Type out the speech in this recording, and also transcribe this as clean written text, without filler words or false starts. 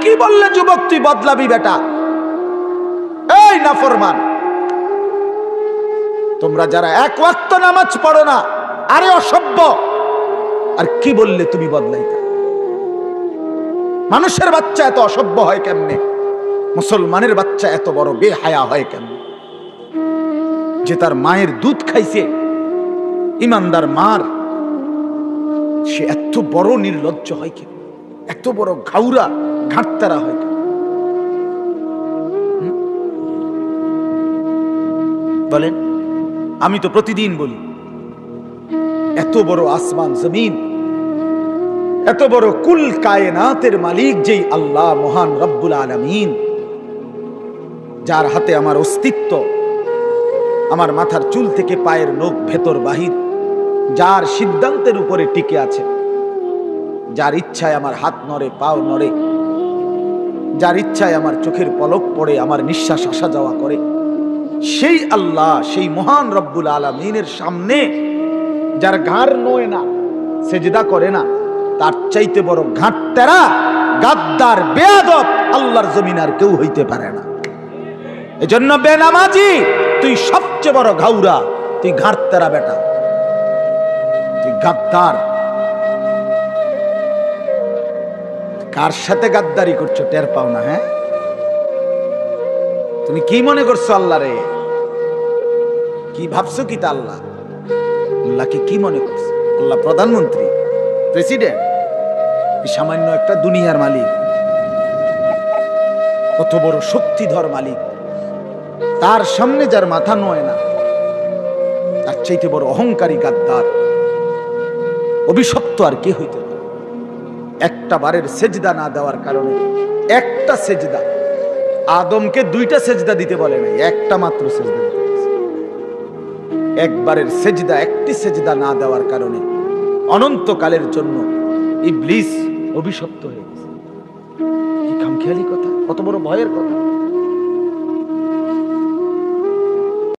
কি বললে যুবক তুই বদলাবি বেটা? এই নাফরমান, তোমরা যারা এক ওয়াক্ত নামাজ পড়ো না, আরে অসভ্য, আর কি বললে তুমি বদলাইতা? মানুষের বাচ্চা এত অসভ্য হয় কেমনে? মুসলমানের বাচ্চা এত বড় বেহায়া হয় কেমনে? যে তার মায়ের দুধ খাইছে, ইমানদার মার, সে এত বড় নির্লজ্জ হয় কেন? এত বড় ঘাউরা ঘাটতারা হয় কেন? বলেন। আমি তো প্রতিদিন বলি, এত বড় আসমান জমিন, এত বড় কুল কায়নাতের মালিক যেই আল্লাহ মহান রব্বুল আলামিন, যার হাতে আমার অস্তিত্ব, আমার মাথার চুল থেকে পায়ের নখ ভেতর বাহির, যার সিদ্ধান্তের উপরে টিকে আছে, যার ইচ্ছায় আমার হাত নড়ে, পাও নড়ে, যার ইচ্ছায় আমার চোখের পলক পড়ে, আমার নিঃশ্বাস আসা যাওয়া করে, সেই আল্লাহ, সেই মহান রব্বুল আলামিনের সামনে যার ঘাড় নয় না, সেজদা করে না, তার চাইতে বড় ঘাটতেরা, গাদ্দার, বেয়াদব আল্লাহর জমিন আর কেউ হইতে পারে না। এজন্য বেনামাজি, তুই সবচেয়ে বড় ঘাউরা, তুই ঘাটতেরা বেটা, তুই গাদ্দার। কার সাথে গাদ্দারি করছো টের পাও না? হ্যাঁ, তুমি কি মনে করছো আল্লাহ রে? কি ভাবছো? কি তা আল্লাহ? আল্লাহকে কি মনে করছো? আল্লাহ প্রধানমন্ত্রী, প্রেসিডেন্ট, সামান্য একটা দুনিয়ার মালিক, কত বড় শক্তিধর মালিক, তার সামনে যার মাথা নয় না, তার চাইতে বড় অহংকারী গাদ্দার, অভিশপ্ত আর কে হইতে পারে? একটা বারের সেজদা না দেওয়ার কারণে, একটা সেজদা, আদমকে দুইটা সেজদা দিতে বলে নাই, একটা মাত্র সেজদা দিতে বলেছে। একবারের সেজদা, একটি সেজদা না দেওয়ার কারণে অনন্তকালের জন্য ইবলিস অভিশপ্ত হয়ে গেছে। কি খামখেয়ালি কথা, কত বড় ভয়ের কথা!